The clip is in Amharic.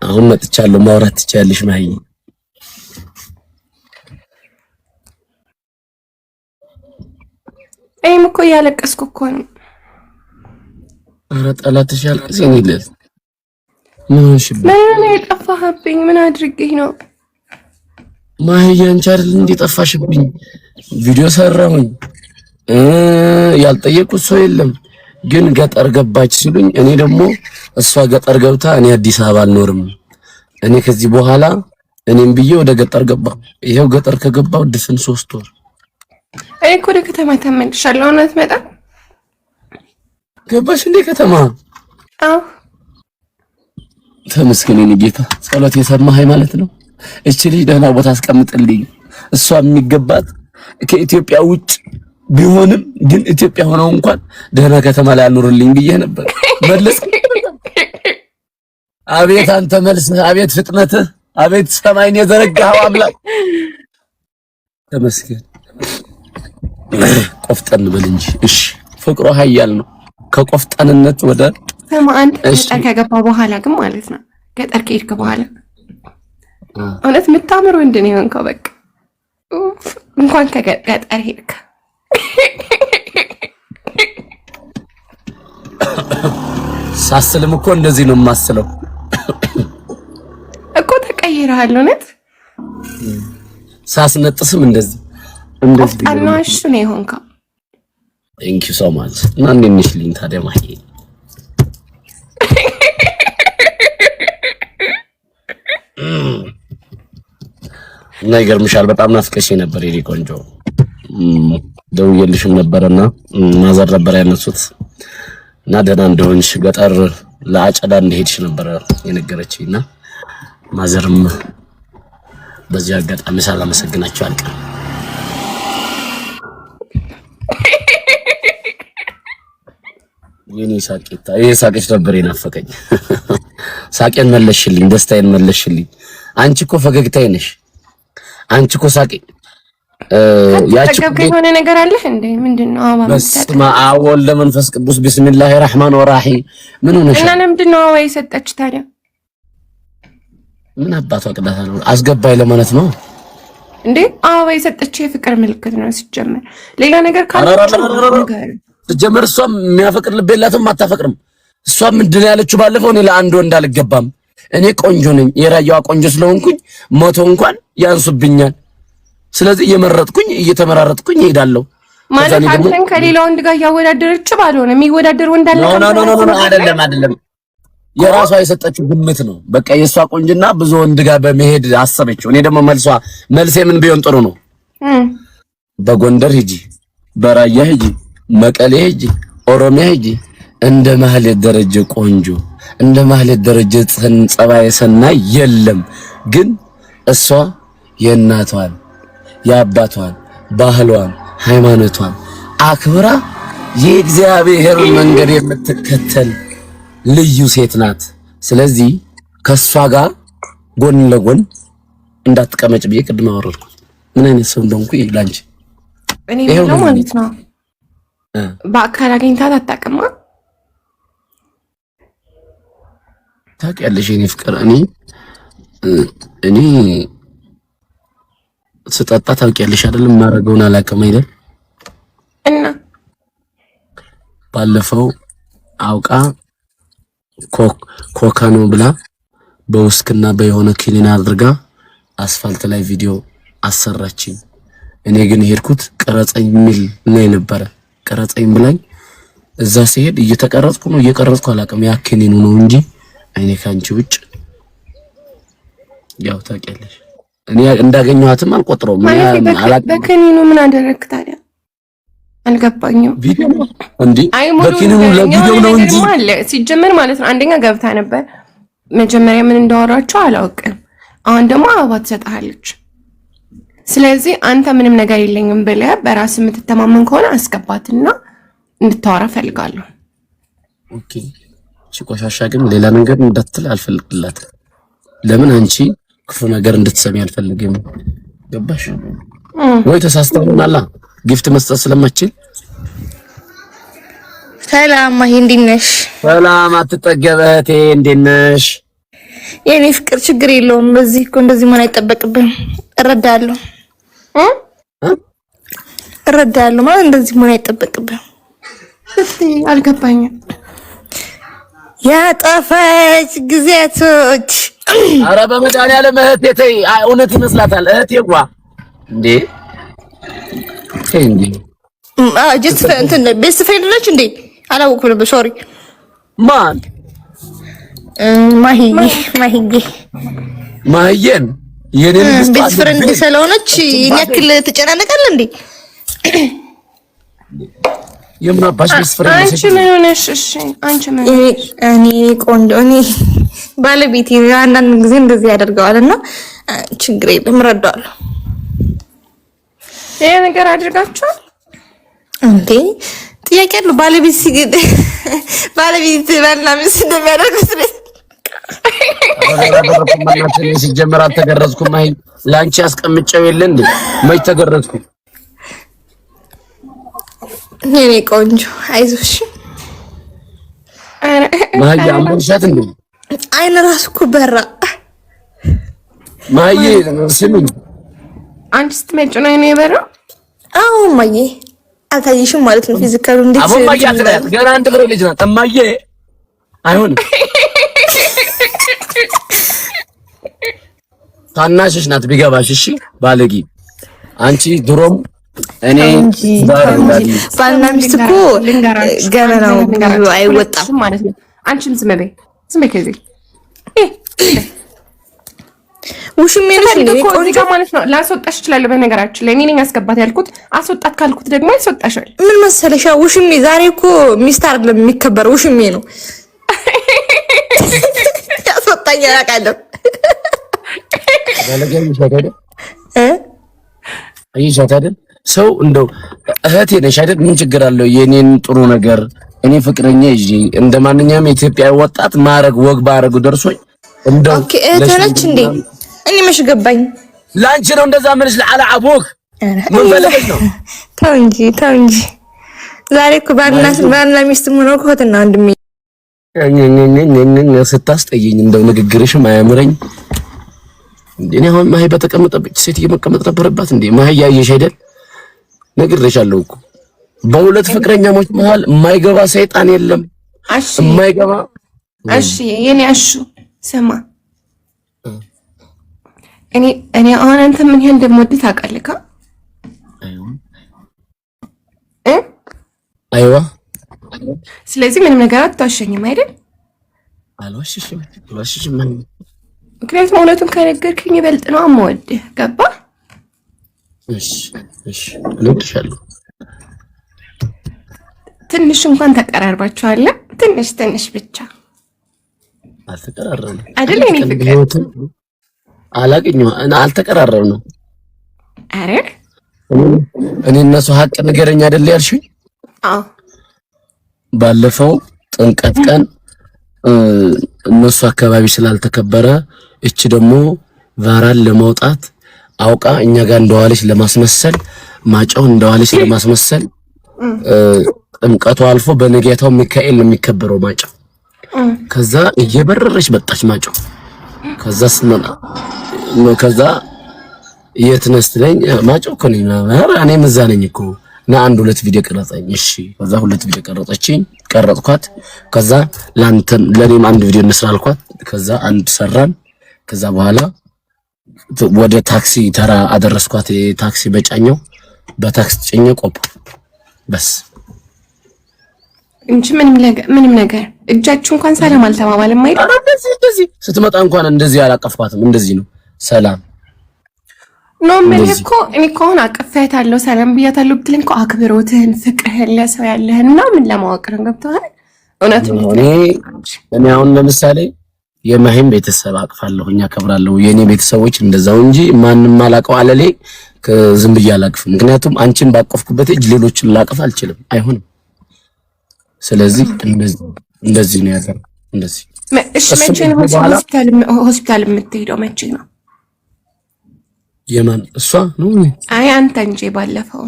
አሁን መጥቻለሁ። ማውራት ትችያለሽ ማይ። እኔም እኮ እያለቀስኩ እኮ ነው። ኧረ ጠላትሽ ያልቅስ የኔ ልጅ። ምን ሆንሽብኝ? ምን የጠፋህብኝ? ምን አድርጌህ ነው? ማይ አንቺ አይደል እንዴ ጠፋሽብኝ? ቪዲዮ ሰራሁኝ ያልጠየቁት ሰው የለም። ግን ገጠር ገባች ሲሉኝ እኔ ደግሞ እሷ ገጠር ገብታ እኔ አዲስ አበባ አልኖርም፣ እኔ ከዚህ በኋላ እኔም ብዬ ወደ ገጠር ገባሁ። ይሄው ገጠር ከገባሁ ድፍን 3 ወር። እኔ እኮ ወደ ከተማ ተመልሻለሁ። እውነት መጣ ገባሽ እንዴ ከተማ? አዎ ተመስገን የኔ ጌታ። ጸሎት የሰማኸኝ ማለት ነው። እቺ ልጅ ደህና ቦታ አስቀምጥልኝ። እሷ የሚገባት ከኢትዮጵያ ውጭ ቢሆንም ግን ኢትዮጵያ ሆነው እንኳን ደህና ከተማ ላይ አኑርልኝ ብዬ ነበር። መልስ አቤት አንተ መልስህ፣ አቤት ፍጥነትህ፣ አቤት ሰማይን የዘረጋኸው አምላክ ተመስገን። ቆፍጠን በል እንጂ እሺ። ፍቅሩ ኃያል ነው። ከቆፍጠንነት ወደ ሰማን ገጠር ከገባ በኋላ ግን ማለት ነው ገጠር ከሄድክ በኋላ እውነት የምታምር ወንድ ነው የሆንከው። በቃ እንኳን ከገጠር ሄድክ ሳስልም እኮ እንደዚህ ነው የማስለው እኮ ተቀይረሃል። እውነት ሳስነጥስም እንደዚህ ቆፍጣናሽ ነው የሆንከው። Thank you so much። እና እንዴት ነሽ ልኝ ታዲያ ማሂ? እና ይገርምሻል በጣም ናፍቀሽ ነበር የኔ ቆንጆ። ደውዬልሽም ነበርና ማዘር ነበር ያነሱት እና ደህና እንደሆንሽ ገጠር ለአጨዳ እንደሄድሽ ነበር የነገረችኝና ማዘርም በዚህ አጋጣሚ ሳላመሰግናቸው አልቀርም። የኔ ሳቂታ ይሄ ሳቅሽ ነበር የናፈቀኝ። ሳቄን መለሽልኝ፣ ደስታዬን መለሽልኝ። አንቺ እኮ ፈገግታዬ ነሽ። አንቺ እኮ ሳቂ ያቺ የሆነ ነገር አለህ እንዴ? ምንድነው? በስመ አብ ወወልድ ወመንፈስ ቅዱስ ቢስሚላሂር ረህማኒር ረሂም። ምን ሆነሽ? እና ለምንድነው አበባ የሰጠች ታዲያ? ምን አባቷ ቅዳታ ነው? አስገባይ ለማለት ነው እንዴ? አበባ የሰጠች የፍቅር ምልክት ነው ሲጀመር። ሌላ ነገር ካለ ሲጀመር እሷም የሚያፈቅር ልብ የላትም፣ አታፈቅርም። እሷም ምንድን ነው ያለችው ባለፈው? እኔ ለአንድ ወንድ አልገባም፣ እኔ ቆንጆ ነኝ፣ የራያዋ ቆንጆ ስለሆንኩኝ መቶ እንኳን ያንሱብኛል። ስለዚህ እየመረጥኩኝ እየተመራረጥኩኝ እሄዳለሁ። ማለት አንተን ከሌላ ወንድ ጋር ያወዳደረች ባልሆነ የሚወዳደር ወንድ አለ? አይደለም የራሷ የሰጠችው ግምት ነው። በቃ የሷ ቆንጅና ብዙ ወንድ ጋር በመሄድ አሰበችው። እኔ ደግሞ መልሴ ምን ቢሆን ጥሩ ነው? በጎንደር ሂጂ፣ በራያ ሂጂ፣ መቀሌ ሂጂ፣ ኦሮሚያ ሂጂ፣ እንደ ማህሌት ደረጀ ቆንጆ እንደ ማህሌት ደረጀ ጸባይ ሰናይ የለም። ግን እሷ የእናቷን የአባቷን ባህሏን ሃይማኖቷን አክብራ የእግዚአብሔር መንገድ የምትከተል ልዩ ሴት ናት። ስለዚህ ከሷ ጋር ጎን ለጎን እንዳትቀመጭ ብዬ ቅድም አወረድኩት። ምን አይነት ሰው እንደሆንኩ ይላንቺ እኔ ነው ማለት ነው። በአካል አግኝታት አታውቅም? ታውቂያለሽ የኔ ፍቅር፣ እኔ ስጠጣ ታውቂያለሽ አይደለም? ማረገውን አላውቅም አይደል? እና ባለፈው አውቃ ኮካ ነው ብላ በውስክና በየሆነ ክሊን አድርጋ አስፋልት ላይ ቪዲዮ አሰራችኝ። እኔ ግን ሄድኩት ቀረጸኝ ሚል ነው የነበረ። ቀረጸኝ ብላኝ እዛ ሲሄድ እየተቀረጽኩ ነው እየቀረጽኩ አላውቅም። ያ ክሊኑ ነው እንጂ አይኔ ካንቺ ውጭ ያው ታውቂያለሽ። እኔ እንዳገኘኋትም አልቆጥረውም። በክኒኑ ምን አደረክ ታዲያ? አልገባኝም። ቪዲዮ እንዴ በክኒኑ ለቪዲዮ ነው እንጂ ሲጀመር ማለት ነው። አንደኛ ገብታ ነበር። መጀመሪያ ምን እንዳወራቸው አላውቅም። አሁን ደግሞ አበባ ትሰጣለች። ስለዚህ አንተ ምንም ነገር የለኝም ብለህ በራስ የምትተማመን ከሆነ አስገባትና እንድታወራ ፈልጋለሁ። ኦኬ ቆሻሻ ግን ሌላ ነገር እንዳትል አልፈልግላት። ለምን አንቺ ክፉ ነገር እንድትሰሚ አልፈልግም። ገባሽ ወይ? ተሳስተናል። ጊፍት መስጠት ስለማትችል ሰላም ማሂ፣ እንዴት ነሽ? ሰላም አትጠገብ እህቴ፣ እንዴት ነሽ? የኔ ፍቅር ችግር የለውም። በዚህ እኮ እንደዚህ መሆን አይጠበቅብንም። እረዳለሁ ማለት እንደዚህ መሆን አይጠበቅብንም። አልገባኝም። ያጠፋች ጊዜያቶች ኧረ በመድኃኒዓለም እህቴ እውነት ይመስላታል። እህቴ ጓ እንዴ እንዴ ጀስት እንትን ቤስት ፍሬንድ ነች እንዴ? አላወኩም ነበር። ሶሪ ማን ማሂዬን የኔ ልጅ ቤስት ፍሬንድ ስለሆነች ያክል ትጨናነቃለህ እንዴ? የምናባሽ ቤስት ፍሬንድ ነች። አንቺ ምን ሆነሽ? እሺ አንቺ ምን እኔ ቆንጆ እኔ ባለቤቴ አንዳንድ ጊዜ እንደዚህ ያደርገዋልና ችግር የለም እረዳዋለሁ። ይሄ ነገር አድርጋችኋል እንዴ? ጥያቄ አለው። ባለቤት ባልና ሚስት እንደሚያደርጉት ሲጀመር አልተገረዝኩም። አይ ላንቺ አስቀምጨው የለ እንዴ? መች ተገረዝኩ? እኔ ቆንጆ አይዞሽ። ማሂዬ አሞሻት እንዴ? አይን ራሱ እኮ በራ። ማሂዬ ስሚኝ፣ አንቺ ስትመጪ ነው አይኔ የበራው? አዎ ማዬ አልታየሽም ማለት ነው። ፊዚካሉ እንዴት አሁን ማዬ አትበያት፣ ገና አንድ ፍሬ ልጅ ናት። እማዬ አይሆንም፣ ታናሽሽ ናት ቢገባሽ። እሺ ባለጊ አንቺ ድሮም እኔ ባልና ሚስት እኮ ገና ነው አይወጣም ማለት ነው። አንቺም ዝም በይ ከዚህ ውሽሜ ነሽ እንዴ? ቆንጆ ማለት ነው። ላስወጣሽ እችላለሁ። በነገራችን ላይ እኔ ነኝ አስገባት ያልኩት። አስወጣት ካልኩት ደግሞ ያስወጣሻል። ምን መሰለሽ ውሽሜ ዛሬ እኮ ሚስት አይደለም የሚከበረው ውሽሜ ነው። ያስወጣኝ ያውቃለሁ። ሰው እንደው እህቴ ነሽ አይደል? ምን ችግር አለው? የኔን ጥሩ ነገር እኔ ፍቅረኛ ይዤ እንደ ማንኛውም የኢትዮጵያ ወጣት ማረግ ወግ ባረጉ ደርሶኝ እንደው ኦኬ እህቴ ነች እንዴ? እኔ መች ገባኝ። ላንቺ ነው እንደዛ ምንሽ ለዓላ አቦክ ምን ፈልገሽ ነው? ተው እንጂ ዛሬ እኮ ባልና ሚስት ሆኖ እህትና ወንድሜ ስታስጠይኝ እንደው ንግግርሽም አያምረኝ። እኔ አሁን ማሂ በተቀመጠበት ሴት እየመቀመጥ ነበረባት እንዴ? ማሂ ያየሽ አይደል? ነግሬሻለሁ እኮ በሁለት ፍቅረኛሞች መሃል የማይገባ ሰይጣን የለም። የማይገባ እሺ የኔ አሹ ስማ፣ እኔ አሁን አንተ ምን ያህል እንደምወድህ ታውቃለህ? አይዋ ስለዚህ ምንም ነገር አትዋሸኝም አይደል? አልዋሽሽም። ምክንያቱም እውነቱን ከነገርክኝ ይበልጥ ነው የምወድህ። ገባ? እሺ እወድሻለሁ። ትንሽ እንኳን ተቀራርባችኋል። ትንሽ ብቻ አልተቀራረብንም አይደል? እኔ ፍቅር አላገኘሁ አልተቀራረብንም። አረ እኔ እነሱ ሀቅ ንገረኝ አይደል ያልሽኝ? አዎ ባለፈው ጥምቀት ቀን እነሱ አካባቢ ስላልተከበረ እቺ ደግሞ ቫራን ለማውጣት አውቃ እኛ ጋር እንደዋለች ለማስመሰል ማጫው እንደዋለች ለማስመሰል ጥምቀቱ አልፎ በነገታው ሚካኤል ነው የሚከበረው ማጫው። ከዛ እየበረረች መጣች ማጫው። ከዛ የት ነህ ስትለኝ ማጫው እኮ ነኝ። ኧረ እኔም እዛ ነኝ እኮ እና አንድ ሁለት ቪዲዮ ቀረጸኝ። እሺ ከዛ ሁለት ቪዲዮ ቀረጥኳት። ከዛ ለኔም አንድ ቪዲዮ እንስራ አልኳት። ከዛ አንድ ሰራን። ከዛ በኋላ ወደ ታክሲ ተራ አደረስኳት። ታክሲ በጫኘው በታክሲ ጭኜ ቆም በስ እንጂ ምንም ነገር እጃችሁ እንኳን ሰላም አልተባባለም አይደል? እንደዚህ ስትመጣ እንኳን እንደዚህ አላቀፍኳትም። እንደዚህ ነው ሰላም ነው ማለት እኮ እኔ እኮ አሁን አቀፋታለሁ ሰላም ብያታለሁ ብትለኝ እኮ አክብሮትህን ፍቅርህን ለሰው ያለህን እና ምን ለማወቅ ነው። ገብቶሃል? እውነቱን እኔ አሁን ለምሳሌ የማሂም ቤተሰብ አቅፋለሁ እኛ አከብራለሁ። የኔ ቤተሰቦች እንደዛው እንጂ ማንንም አላቀው አለሌ ዝም ብዬ አላቅፍም። ምክንያቱም አንቺን ባቀፍኩበት እጅ ሌሎችን ላቀፍ አልችልም፣ አይሆንም። ስለዚህ እንደዚህ ነው ያለው። እንደዚህ እሺ መቼ ነው ሆስፒታል የምትሄደው? መቼ ነው? የማን እሷ ነው? አይ አንተ እንጂ ባለፈው